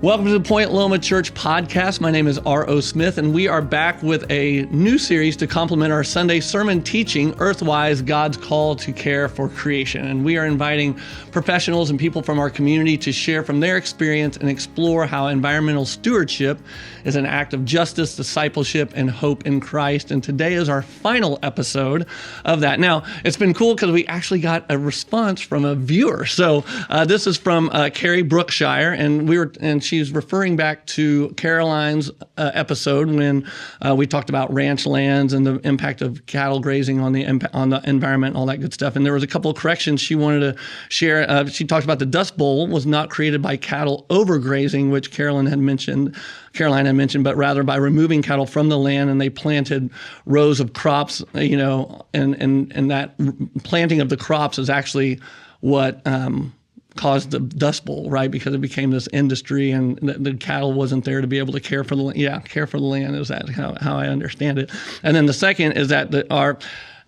Welcome to the Point Loma Church podcast. My name is R.O. Smith, and we are back with a new series to complement our Sunday sermon teaching, Earthwise, God's Call to Care for Creation. And we are inviting professionals and people from our community to share from their experience and explore how environmental stewardship is an act of justice, discipleship, and hope in Christ. And today is our final episode of that. Now, it's been cool because we actually got a response from a viewer. So this is from Carrie Brookshire, and she's referring back to Caroline's episode when we talked about ranch lands and the impact of cattle grazing on the environment and all that good stuff. And there was a couple of corrections she wanted to share. She talked about the Dust Bowl was not created by cattle overgrazing, which Caroline had mentioned, but rather by removing cattle from the land, and they planted rows of crops, and that planting of the crops is actually what caused the Dust Bowl, right? Because it became this industry, and the cattle wasn't there to be able to care for the land. Yeah, care for the land is that how I understand it. And then the second is that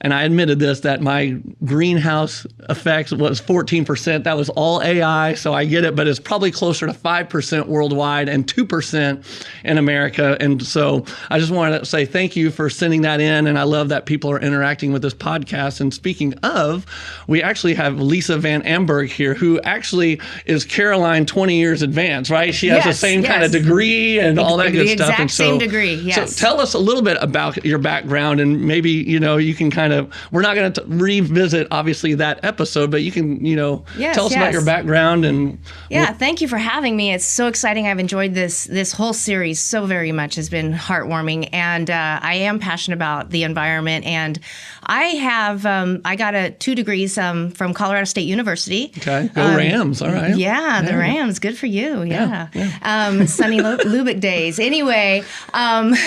and I admitted this, that my greenhouse effects was 14%. That was all AI, so I get it, but it's probably closer to 5% worldwide and 2% in America. And so I just wanted to say thank you for sending that in, and I love that people are interacting with this podcast. And speaking of, we actually have Lisa VanAmburg here, who actually is Caroline 20 years advanced, right? She has the same kind of degree and all that good stuff. The exact same degree, yes. So tell us a little bit about your background, and maybe, you can kind of, we're not going to revisit obviously that episode, but you can, tell us about your background. And thank you for having me. It's so exciting. I've enjoyed this whole series so very much. It's been heartwarming, and I am passionate about the environment. And I have I got 2 degrees from Colorado State University. Okay, go Rams! All right. Yeah, the Rams. Good for you. Yeah. Sunny Lubick days. Anyway, I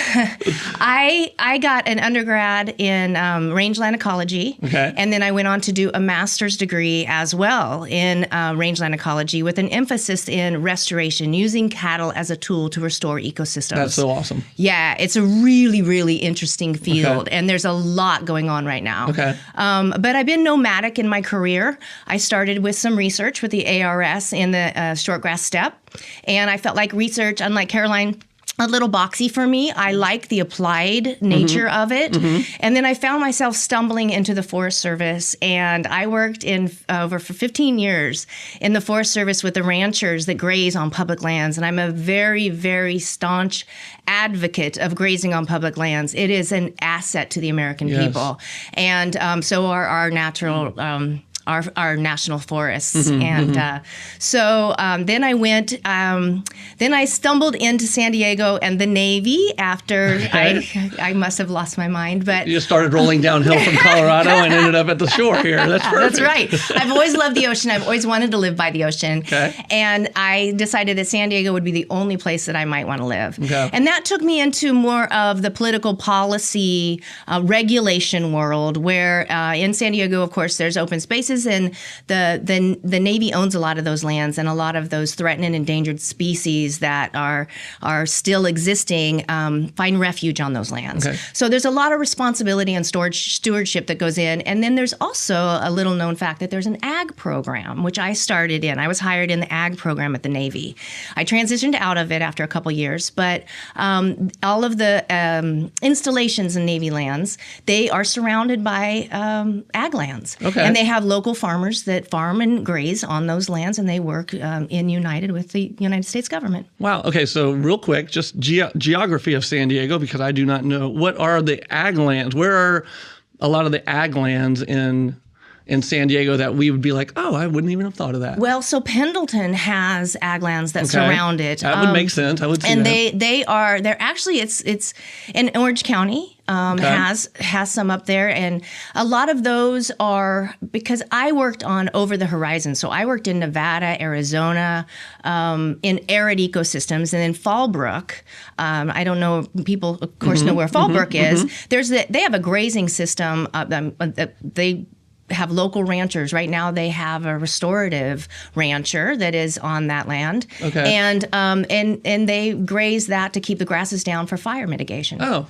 got an undergrad in Rangeland ecology, and then I went on to do a master's degree as well in rangeland ecology with an emphasis in restoration, using cattle as a tool to restore ecosystems. That's so awesome. Yeah, it's a really, really interesting field, and there's a lot going on right now. Okay. But I've been nomadic in my career. I started with some research with the ARS in the shortgrass steppe, and I felt like research, unlike Caroline, a little boxy for me. I like the applied nature of it. And then I found myself stumbling into the Forest Service, and I worked for 15 years in the Forest Service with the ranchers that graze on public lands. And I'm a very, very staunch advocate of grazing on public lands. It is an asset to the American people. And so are our natural our national forests. So then I went, then I stumbled into San Diego and the Navy after I must have lost my mind. But you started rolling downhill from Colorado and ended up at the shore here. That's perfect. That's right. I've always loved the ocean. I've always wanted to live by the ocean. And I decided that San Diego would be the only place that I might want to live. And that took me into more of the political policy regulation world, where in San Diego, of course, there's open spaces, and the Navy owns a lot of those lands, and a lot of those threatened and endangered species that are still existing find refuge on those lands. So there's a lot of responsibility and stewardship that goes in. And then there's also a little known fact that there's an ag program, which I started in. I was hired in the ag program at the Navy. I transitioned out of it after a couple years, but all of the installations in Navy lands, they are surrounded by ag lands. And they have local farmers that farm and graze on those lands, and they work in united with the United States government. Wow. Okay, so real quick, just geography of San Diego, because I do not know. What are the ag lands? Where are a lot of the ag lands in San Diego that we would be like, oh, I wouldn't even have thought of that? Well, so Pendleton has ag lands that surround it. That would make sense. I would see and that. they're actually, it's in Orange County. Has some up there, and a lot of those are because I worked on over the horizon. So I worked in Nevada, Arizona, in arid ecosystems, and in Fallbrook. I don't know, people of course know where Fallbrook is. They have a grazing system. They have local ranchers. Right now they have a restorative rancher that is on that land. And they graze that to keep the grasses down for fire mitigation. Oh.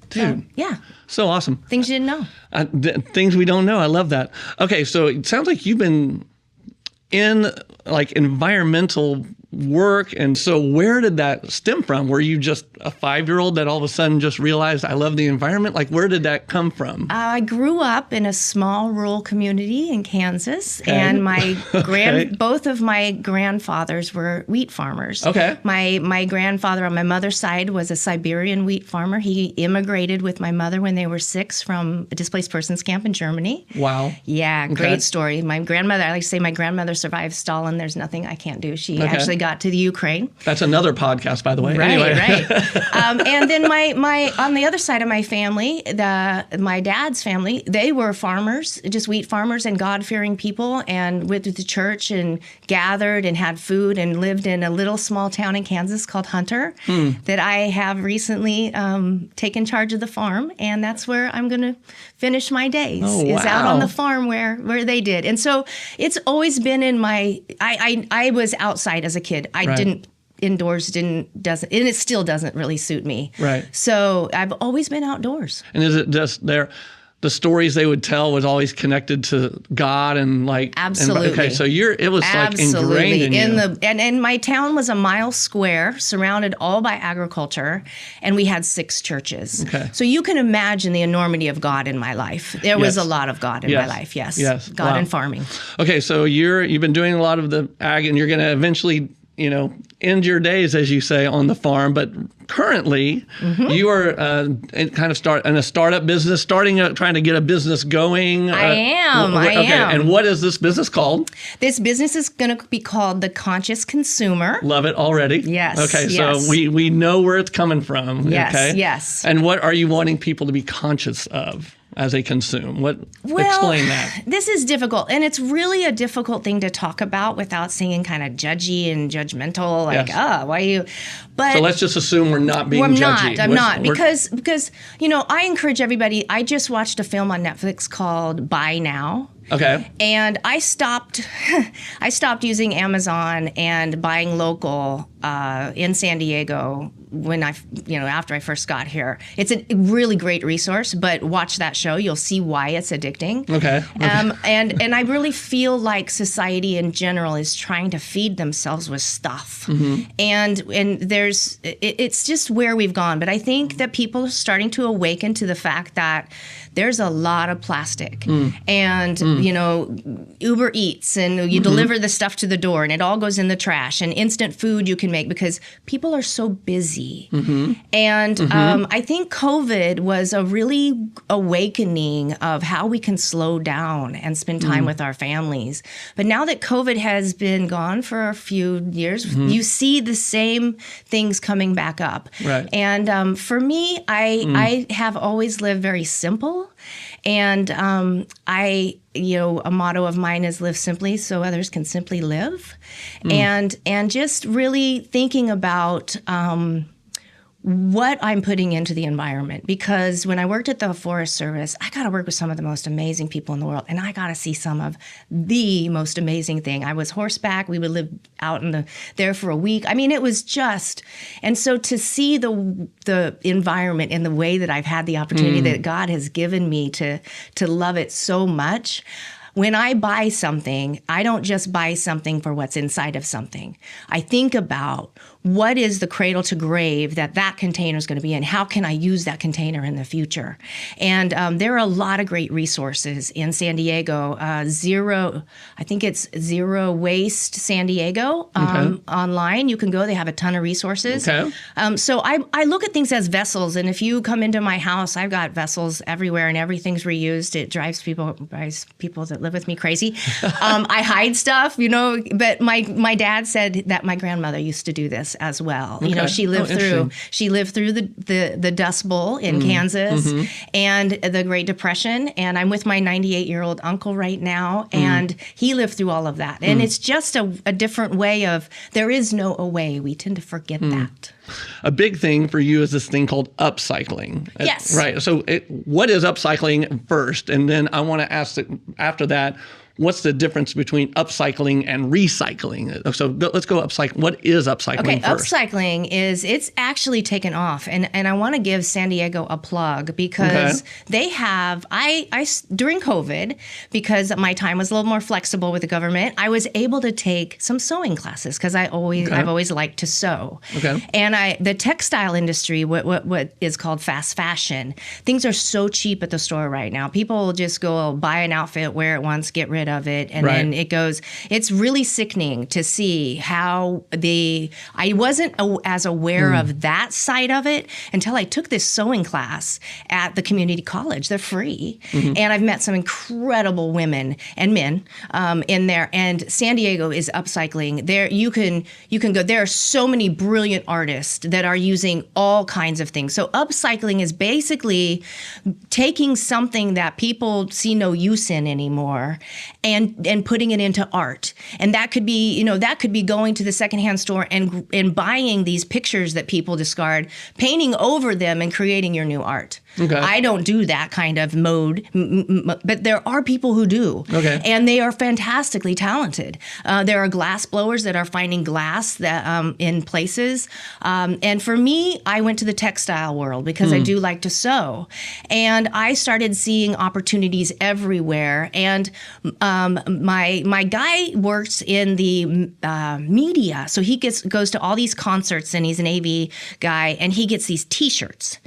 Dude. Yeah. So awesome. Things you didn't know. Things we don't know. I love that. Okay, so it sounds like you've been in like environmental work. And so where did that stem from? Were you just a 5-year-old that all of a sudden just realized I love the environment? Like, where did that come from? I grew up in a small rural community in Kansas, and my both of my grandfathers were wheat farmers. Okay. My grandfather on my mother's side was a Siberian wheat farmer. He immigrated with my mother when they were 6 from a displaced persons camp in Germany. Wow. Yeah, great story. My grandmother, I like to say my grandmother survived Stalin. There's nothing I can't do. She actually got to the Ukraine. That's another podcast, by the way. Right, anyway. right. And then my on the other side of my family, my dad's family, they were farmers, just wheat farmers and God-fearing people, and went to the church and gathered and had food and lived in a little small town in Kansas called Hunter that I have recently taken charge of the farm, and that's where I'm going to finish my days, is out on the farm where they did. And so it's always been in my, I was outside as a kid. I didn't, indoors doesn't, and it still doesn't really suit me. Right. So I've always been outdoors. And is it just the stories they would tell was always connected to God and like absolutely. Okay, so it was like ingrained in you. And my town was a mile square, surrounded all by agriculture, and we had 6 churches. Okay. So you can imagine the enormity of God in my life. There was a lot of God in my life. Yes. God and farming. Okay, so you've been doing a lot of the ag, and you're going to eventually, end your days, as you say, on the farm. But currently, you are kind of in a startup business, trying to get a business going. I am. And what is this business called? This business is going to be called The Conscious Consumer. Love it already. Yes. Okay, so we know where it's coming from. Yes, okay? yes. And what are you wanting people to be conscious of as they consume? Explain that. This is difficult, and it's really a difficult thing to talk about without seeming kind of judgy and judgmental, like, why you? But so let's just assume we're not being judgy. I'm not, because I encourage everybody. I just watched a film on Netflix called Buy Now. Okay. And I stopped using Amazon and buying local in San Diego when after I first got here. It's a really great resource, but watch that show. You'll see why it's addicting. Okay. And I really feel like society in general is trying to feed themselves with stuff. And it's just where we've gone. But I think that people are starting to awaken to the fact that there's a lot of plastic and, Uber Eats, and you deliver the stuff to the door and it all goes in the trash, and instant food you can make because people are so busy. And I think COVID was a really awakening of how we can slow down and spend time with our families. But now that COVID has been gone for a few years, you see the same things coming back up. Right. And for me, I have always lived very simple. And a motto of mine is live simply so others can simply live. And just really thinking about what I'm putting into the environment. Because when I worked at the Forest Service, I got to work with some of the most amazing people in the world, and I got to see some of the most amazing thing. I was horseback. We would live out there for a week. I mean, it was just, and so to see the environment in the way that I've had the opportunity that God has given me to love it so much. When I buy something, I don't just buy something for what's inside of something. I think about what is the cradle to grave that container is going to be in? How can I use that container in the future? And there are a lot of great resources in San Diego. Zero Waste San Diego online. You can go. They have a ton of resources. Okay. So I look at things as vessels. And if you come into my house, I've got vessels everywhere and everything's reused. It drives people that live with me crazy. I hide stuff, but my dad said that my grandmother used to do this as well. Okay. She lived through the Dust Bowl in Kansas and the Great Depression. And I'm with my 98-year-old uncle right now, and he lived through all of that. And it's just a different way of, there is no away. We tend to forget that. A big thing for you is this thing called upcycling. Yes. Right. So what is upcycling first? And then I want to ask after that, what's the difference between upcycling and recycling? So let's go upcycling. What is upcycling first? Upcycling it's actually taken off. And I want to give San Diego a plug because they have, during COVID, because my time was a little more flexible with the government, I was able to take some sewing classes because I've always liked to sew. And the textile industry, what is called fast fashion, things are so cheap at the store right now. People just go buy an outfit, wear it once, get rid of it, and then it goes. It's really sickening to see how I wasn't as aware of that side of it until I took this sewing class at the community college. They're free, and I've met some incredible women and men in there. And San Diego is upcycling. There you can go. There are so many brilliant artists that are using all kinds of things. So upcycling is basically taking something that people see no use in anymore and putting it into art. And that could be, going to the secondhand store and buying these pictures that people discard, painting over them and creating your new art. I don't do that kind of mode, but there are people who do. And they are fantastically talented. There are glass blowers that are finding glass that in places. And for me, I went to the textile world because I do like to sew. And I started seeing opportunities everywhere. And my guy works in the media. So he goes to all these concerts, and he's an AV guy, and he gets these T-shirts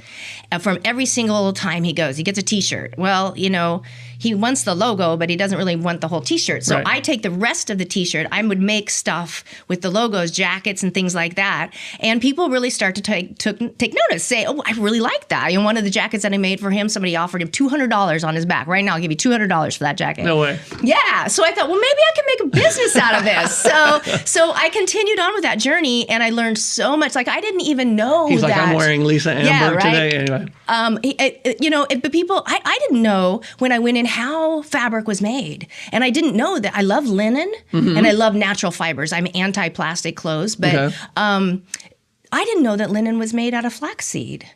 from every single time he goes. He gets a T-shirt. Well, he wants the logo, but he doesn't really want the whole T-shirt. So I take the rest of the T-shirt. I would make stuff with the logos, jackets, and things like that. And people really start to take notice, say, oh, I really like that. And one of the jackets that I made for him, somebody offered him $200 on his back. Right now, I'll give you $200 for that jacket. No way. Yeah. So I thought, well, maybe I can make a business out of this. So I continued on with that journey, and I learned so much. Like, I didn't even know He's like, I'm wearing Lisa Amberg today. Anyway. But people, I didn't know when I went in how fabric was made. And I didn't know that. I love linen and I love natural fibers. I'm anti-plastic clothes, but I didn't know that linen was made out of flaxseed.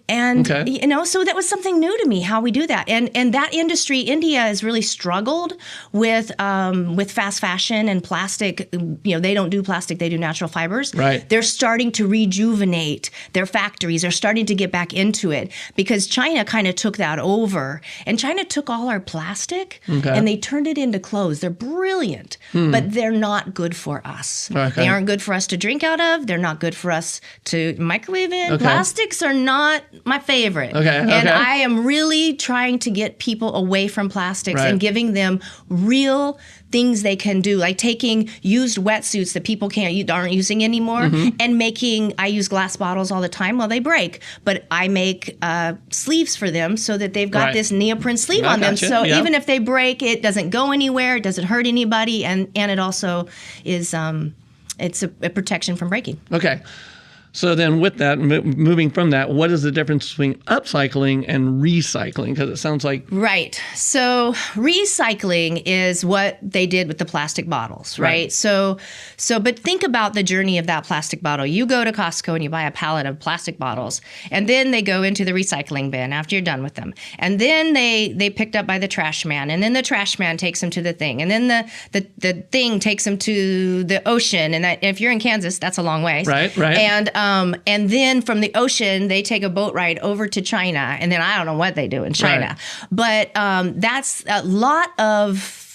And, so that was something new to me, how we do that. And that industry, India has really struggled with fast fashion and plastic. They don't do plastic, they do natural fibers. They're starting to rejuvenate their factories. They're starting to get back into it because China kind of took that over. And China took all our plastic and they turned it into clothes. They're brilliant, but they're not good for us. They aren't good for us to drink out of. They're not good for us to microwave in. Plastics are not my favorite. And I am really trying to get people away from plastics and giving them real things they can do, like taking used wetsuits that people aren't using anymore and I use glass bottles all the time. Well, they break, but I make sleeves for them so that they've got this neoprene sleeve on them. So even if they break, it doesn't go anywhere, it doesn't hurt anybody, and it also is it's a protection from breaking. So then with that, moving from that, what is the difference between upcycling and recycling? Because it sounds like... Right. So recycling is what they did with the plastic bottles, right? But think about the journey of that plastic bottle. You go to Costco and you buy a pallet of plastic bottles, and then they go into the recycling bin after you're done with them. And then they picked up by the trash man, and then the trash man takes them to the thing. And then the thing takes them to the ocean. And if you're in Kansas, that's a long way. Right. And then from the ocean, they take a boat ride over to China. And then I don't know what they do in China. But that's a lot of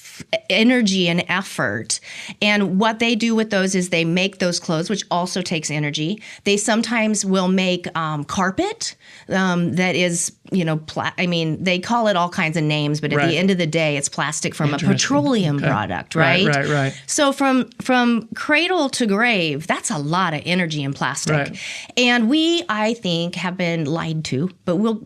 energy and effort. And what they do with those is they make those clothes, which also takes energy. They sometimes will make carpet that is, they call it all kinds of names, but at the end of the day, it's plastic from a petroleum product, right? So from cradle to grave, that's a lot of energy in plastic. And we, I think, have been lied to. When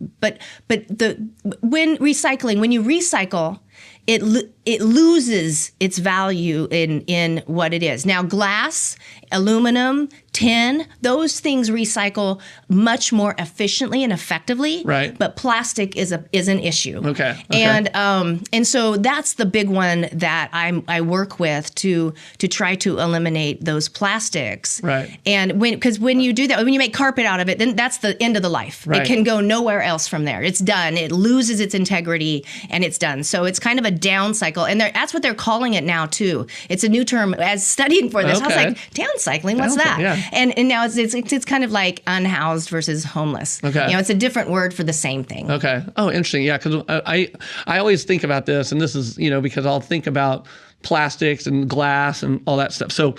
you recycle, it loses its value in what it is. Now, glass, aluminum, tin, those things recycle much more efficiently and effectively. Right. But plastic is an issue. Okay. And so that's the big one that I work with to try to eliminate those plastics. Right. And because when you do that, when you make carpet out of it, then that's the end of the life. Right. It can go nowhere else from there. It's done. It loses its integrity and it's done. So it's kind of a down cycle. And that's what they're calling it now too. It's a new term. As studying for this, I was like, downcycling, what's that? Yeah. And now it's kind of like unhoused versus homeless. Okay. You know, it's a different word for the same thing. Okay. Oh, interesting. Yeah, because I always think about this, and this is, because I'll think about plastics and glass and all that stuff. So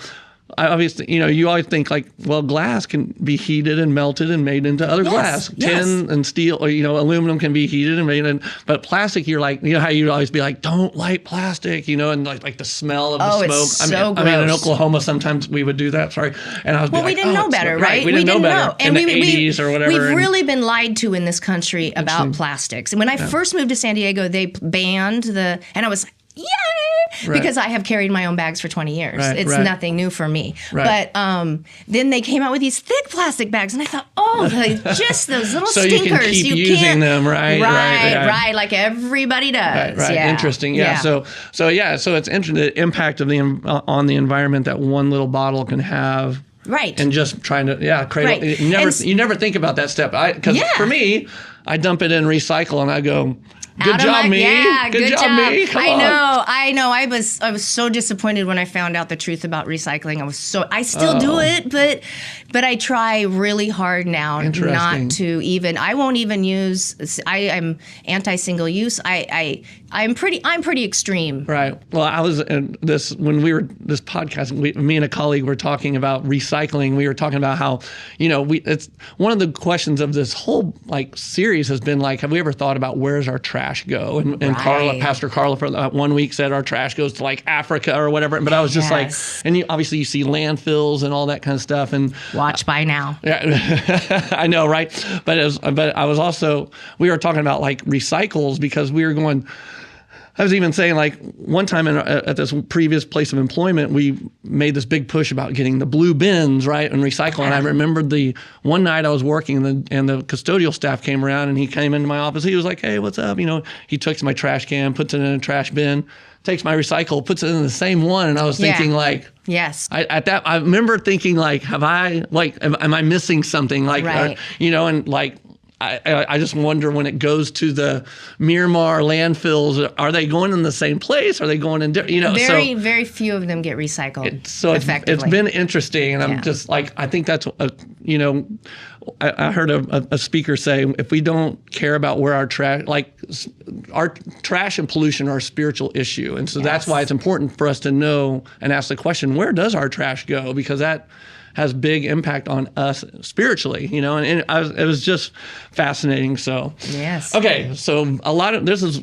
I obviously, you always think like, well, glass can be heated and melted and made into other glass. Tin and steel, or, aluminum can be heated and made but plastic, you're like, how you'd always be like, don't light plastic, and like the smell of the smoke. It's so gross. I mean, in Oklahoma, sometimes we would do that. Sorry. And I was we didn't know better, right? We didn't know better in the 80s or whatever. We've really been lied to in this country about plastics. And when I first moved to San Diego, they banned and I was like, yay! Right. Because I have carried my own bags for 20 years. Right, it's nothing new for me. Right. But then they came out with these thick plastic bags, and I thought, just those little so stinkers. You can keep using them, right? Right, like everybody does. Right. Yeah. Interesting. Yeah. So it's interesting the impact of on the environment that one little bottle can have. Right. And just trying to, cradle. Right. You never think about that step. Because for me, I dump it in recycle, and I go, good job, me. Yeah, good job, me. I know. I was so disappointed when I found out the truth about recycling. I still do it, but I try really hard now not to even. I won't even use. I'm anti-single use. I'm pretty extreme. Right. Well, I was in this podcast. Me and a colleague were talking about recycling. We were talking about how, it's one of the questions of this whole series has been like, have we ever thought about where's our trash go? And Pastor Carla for 1 week said our trash goes to Africa or whatever. But I was just and obviously you see landfills and all that kind of stuff. And watch by now. Yeah, I know, right? But I was also, we were talking about recycles because we were going. I was even saying one time at this previous place of employment, we made this big push about getting the blue bins, right, and recycle. And I remembered the one night I was working and the custodial staff came around and he came into my office. He was like, hey, what's up? He takes my trash can, puts it in a trash bin, takes my recycle, puts it in the same one. And I was thinking yes. I remember thinking have I, am I missing something? Right. I just wonder when it goes to the Miramar landfills, are they going in the same place? Are they going in different, Very few of them get recycled effectively. It's been interesting. And I'm just I think that's, I heard a speaker say, if we don't care about where our trash and pollution are a spiritual issue. And so that's why it's important for us to know and ask the question, where does our trash go? Because that has big impact on us spiritually, and it was just fascinating. So yes. Okay, so a lot of this is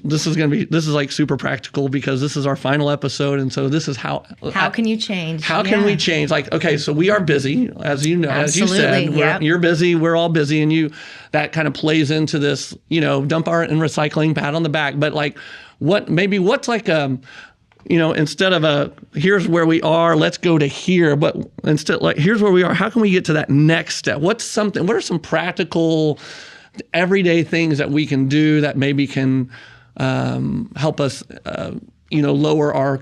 super practical because this is our final episode, and so this is how can you change? How can we change? So we are busy, as you know, Absolutely. as you said, you're busy, we're all busy, and that kind of plays into this, dump art and recycling, pat on the back, but instead of here's where we are, let's go to here, but instead here's where we are, how can we get to that next step? What are some practical everyday things that we can do that maybe can help us lower our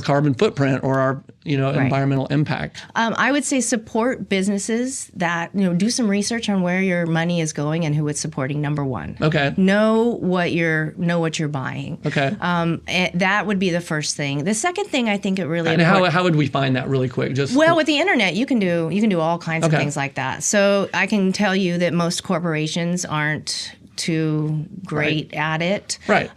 carbon footprint or our environmental impact? I would say support businesses that do some research on where your money is going and who it's supporting. Number one. Okay. Know what you're buying. Okay. That would be the first thing. The second thing I think it really. And how would we find that really quick? With the internet, you can do all kinds of things like that. So I can tell you that most corporations aren't too great at it. Right.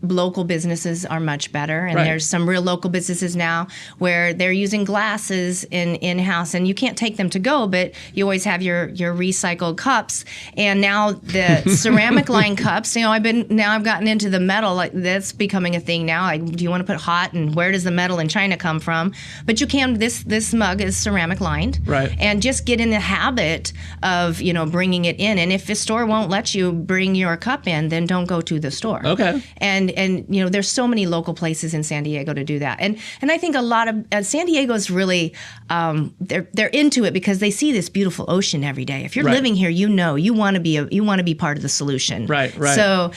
Local businesses are much better, and there's some real local businesses now where they're using glasses in-house, and you can't take them to go, but you always have your recycled cups. And now the ceramic line cups, I've gotten into the metal, that's becoming a thing now. Do you want to put hot, and where does the metal in China come from? But you can, this mug is ceramic lined. Right. And just get in the habit of, bringing it in. And if the store won't let you bring bring your cup in, then don't go to the store. Okay. And there's so many local places in San Diego to do that. And I think a lot of San Diego's really they're into it because they see this beautiful ocean every day. If you're living here, you want to be part of the solution. Right. So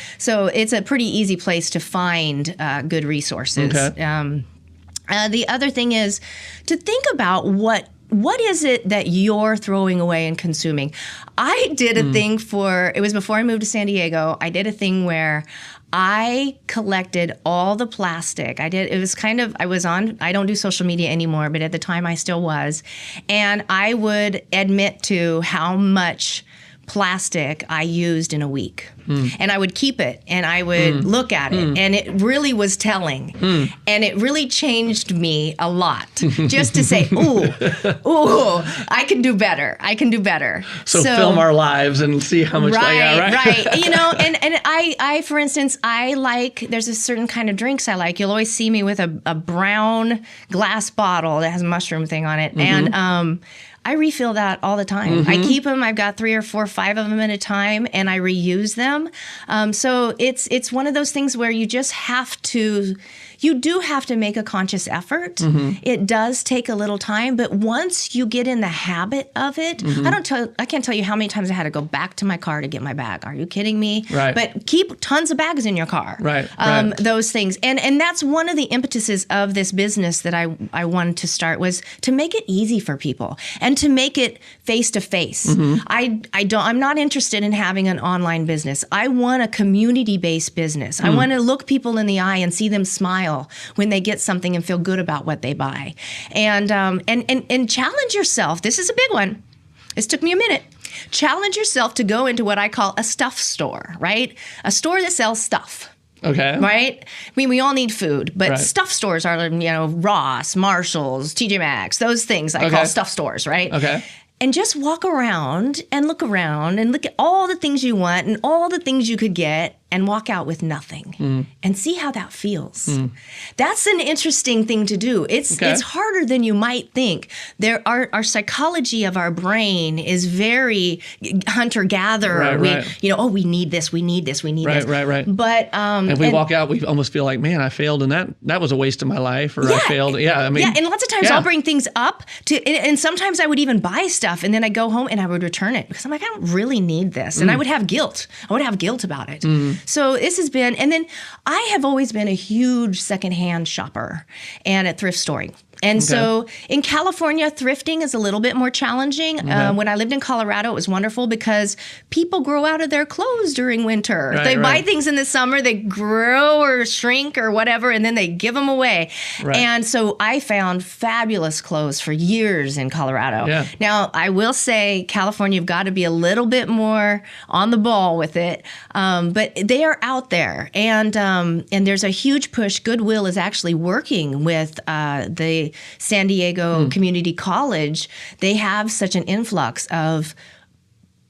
it's a pretty easy place to find good resources. Okay. The other thing is to think about what is it that you're throwing away and consuming. I did a thing it was before I moved to San Diego. I did a thing where I collected all the plastic. I don't do social media anymore, but at the time I still was. And I would admit to how much plastic I used in a week. And I would keep it and I would look at it and it really was telling. And it really changed me a lot just to say, ooh, I can do better. So film our lives and see how much. Right. And I, for instance, there's a certain kind of drinks I like. You'll always see me with a brown glass bottle that has a mushroom thing on it. And, I refill that all the time. I keep them. I've got 3 or 4 or 5 of them at a time, and I reuse them. So it's one of those things where you just have to. You do have to make a conscious effort. It does take a little time, but once you get in the habit of it, I can't tell you how many times I had to go back to my car to get my bag. Are you kidding me? Right. But keep tons of bags in your car. Right. Those things. And that's one of the impetuses of this business that I wanted to start was to make it easy for people and to make it face to face. I'm not interested in having an online business. I want a community-based business. I want to look people in the eye and see them smile when they get something and feel good about what they buy. And challenge yourself. This is a big one. This took me a minute. Challenge yourself to go into what I call a stuff store, right? A store that sells stuff. Okay. Right? I mean, we all need food, but stuff stores are, Ross, Marshalls, TJ Maxx, those things I call stuff stores, right? Okay. And just walk around and look at all the things you want and all the things you could get and walk out with nothing and see how that feels. That's an interesting thing to do. It's harder than you might think. Our psychology of our brain is very hunter-gatherer. We need this, we need this, we need this. Right. But if we walk out, we almost feel like, man, I failed and that was a waste of my life, or I failed. And lots of times I'll bring things up and sometimes I would even buy stuff and then I go home and I would return it because I'm like, I don't really need this. And I would have guilt. I would have guilt about it. So this has been, and then I have always been a huge secondhand shopper and a thrift storing. And so in California, thrifting is a little bit more challenging. When I lived in Colorado, it was wonderful because people grow out of their clothes during winter. They buy things in the summer, they grow or shrink or whatever, and then they give them away. And so I found fabulous clothes for years in Colorado. Now, I will say, California, you've got to be a little bit more on the ball with it. But they are out there. And there's a huge push. Goodwill is actually working with the San Diego Community College. They have such an influx of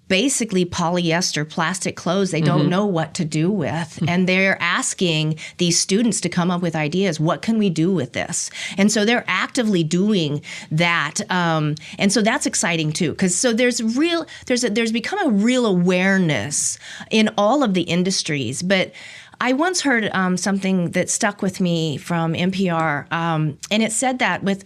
basically polyester plastic clothes they don't know what to do with. And they're asking these students to come up with ideas. What can we do with this? And so they're actively doing that. And so that's exciting too. Because there's become a real awareness in all of the industries. But I once heard something that stuck with me from NPR, and it said that with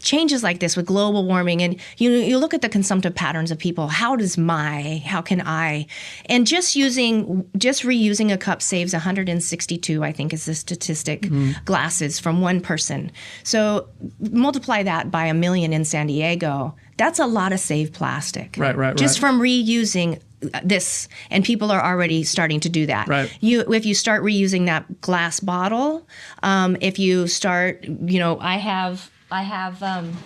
changes like this, with global warming, and you look at the consumptive patterns of people, how can I, and just reusing a cup saves 162, I think is the statistic, glasses from one person. So multiply that by 1 million in San Diego, that's a lot of saved plastic. Just from reusing this, and people are already starting to do that. If you start reusing that glass bottle, if you start, I have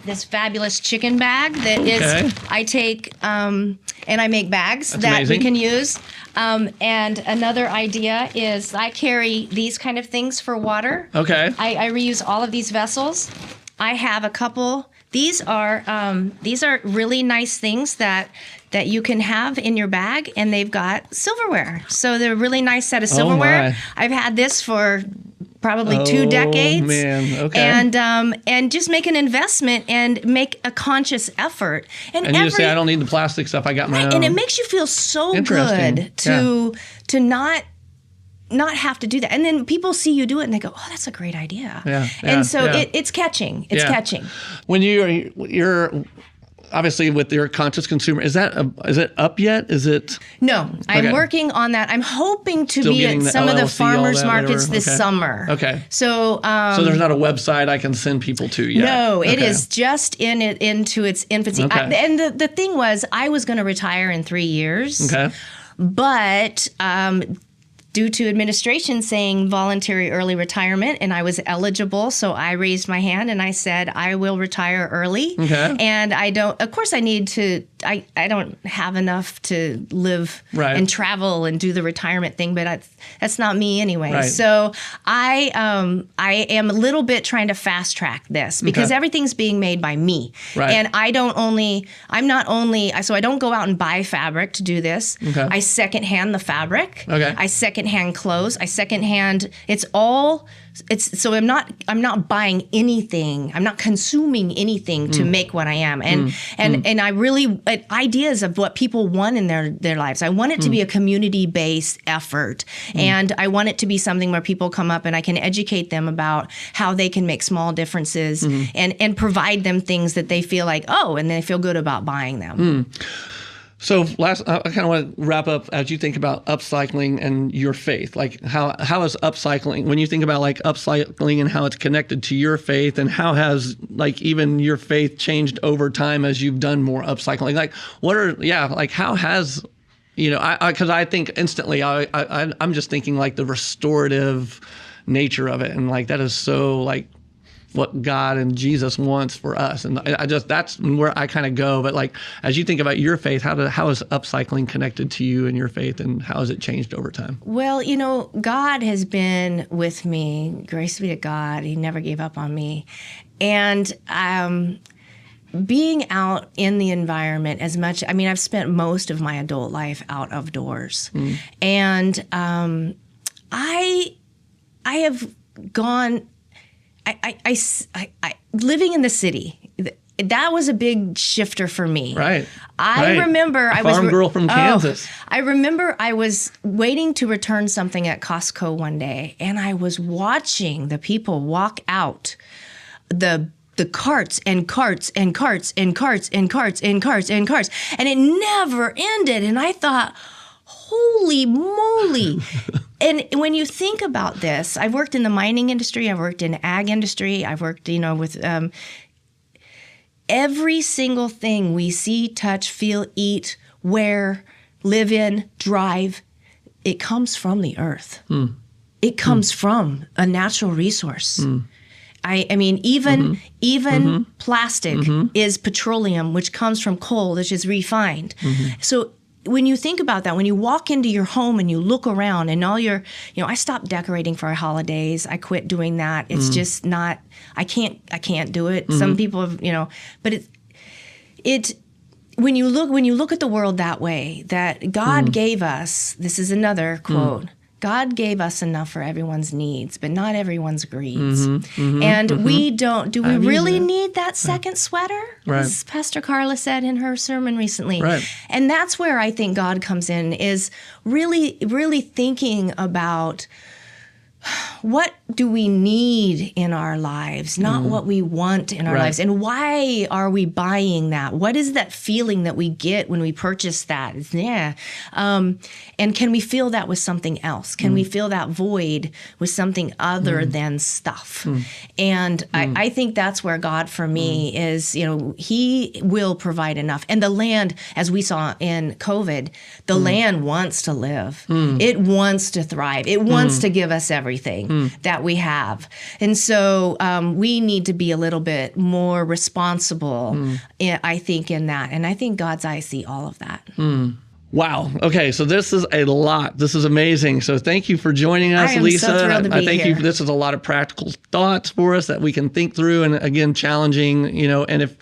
this fabulous chicken bag that is, I take and I make bags that we can use. And another idea is I carry these kind of things for water. I reuse all of these vessels. I have a couple. These are really nice things that you can have in your bag, and they've got silverware. So they're a really nice set of silverware. I've had this for probably 2 decades. Man. Okay. And just make an investment and make a conscious effort. And you just say, I don't need the plastic stuff. I got my own. And it makes you feel so good to not have to do that. And then people see you do it and they go, oh, that's a great idea. And so it's catching. It's catching. When you're obviously with your conscious consumer, is it up yet? Is it? No, I'm working on that. I'm hoping to be at some of the farmers markets this summer. Okay. So there's not a website I can send people to yet? No, it is just into its infancy. Okay. And the thing was, I was going to retire in 3 years. Okay. But due to administration saying voluntary early retirement, and I was eligible, so I raised my hand and I said, I will retire early. Okay. And I don't have enough to live and travel and do the retirement thing, but that's not me anyway. Right. So I am a little bit trying to fast track this because everything's being made by me. Right. And I don't go out and buy fabric to do this. Okay. I secondhand the fabric. Okay. I secondhand clothes. I secondhand. So I'm not buying anything. I'm not consuming anything to make what I am. And I really ideas of what people want in their lives. I want it to be a community-based effort. And I want it to be something where people come up and I can educate them about how they can make small differences and provide them things that they feel like, and they feel good about buying them. So I kind of want to wrap up as you think about upcycling and your faith. Like how is upcycling, when you think about like upcycling and how it's connected to your faith, and how has like even your faith changed over time as you've done more upcycling? Like how has, because I think instantly I'm just thinking like the restorative nature of it. And like that is so like what God and Jesus wants for us. And that's where I kind of go. But like, as you think about your faith, how is upcycling connected to you and your faith, and how has it changed over time? Well, God has been with me. Grace be to God. He never gave up on me. And being out in the environment I've spent most of my adult life out of doors. And I have gone, I living in the city, that was a big shifter for me. Right. I remember I was farm girl from Kansas. I remember I was waiting to return something at Costco one day, and I was watching the people walk out the carts and carts and carts and carts and carts and carts and carts, and it never ended. And I thought, holy moly. And when you think about this, I've worked in the mining industry, I've worked in ag industry, I've worked, with every single thing we see, touch, feel, eat, wear, live in, drive, it comes from the earth. It comes from a natural resource. I mean, even plastic is petroleum, which comes from coal, which is refined. So when you think about that, when you walk into your home and you look around and all your, I stopped decorating for our holidays. I quit doing that. It's just not, I can't do it. Some people have, but when you look at the world that way, that God gave us, this is another quote, God gave us enough for everyone's needs, but not everyone's greeds. We really need that second sweater? As Pastor Carla said in her sermon recently. Right. And that's where I think God comes in, is really, really thinking about what do we need in our lives, not what we want in our lives. And why are we buying that? What is that feeling that we get when we purchase that? And can we feel that with something else? Can we feel that void with something other than stuff? And I think that's where God, for me, is, He will provide enough. And the land, as we saw in COVID, the land wants to live. It wants to thrive. It wants to give us everything that we have. And so we need to be a little bit more responsible, I think, in that. And I think God's eyes see all of that. Wow. Okay. So this is a lot. This is amazing. So thank you for joining us, Lisa. So thrilled to be I think here. This is a lot of practical thoughts for us that we can think through, and again, challenging, and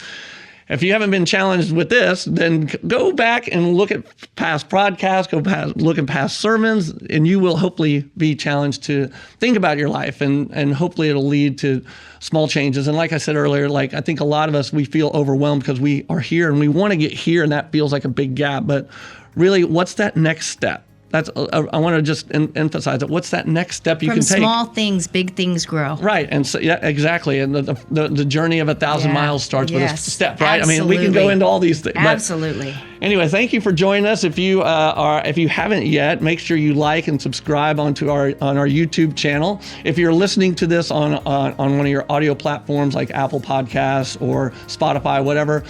if you haven't been challenged with this, then go back and look at past podcasts, look at past sermons, and you will hopefully be challenged to think about your life, and hopefully it'll lead to small changes. And like I said earlier, like I think a lot of us, we feel overwhelmed because we are here and we want to get here, and that feels like a big gap. But really, what's that next step? That's I want to just emphasize that. What's that next step you can take? From small things, big things grow. Right, and so yeah, exactly. And the journey of 1,000 miles starts with a step, right? Absolutely. I mean, we can go into all these things. Absolutely. Anyway, thank you for joining us. If you haven't yet, make sure you like and subscribe on our YouTube channel. If you're listening to this on one of your audio platforms like Apple Podcasts or Spotify, whatever,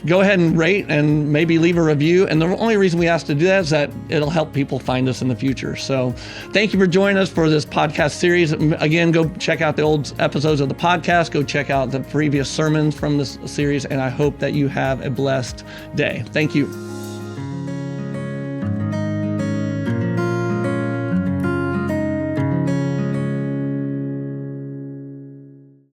go ahead and rate and maybe leave a review. And the only reason we ask to do that is that it'll help people find us in the future. So thank you for joining us for this podcast series. Again, go check out the old episodes of the podcast. Go check out the previous sermons from this series. And I hope that you have a blessed day. Thank you.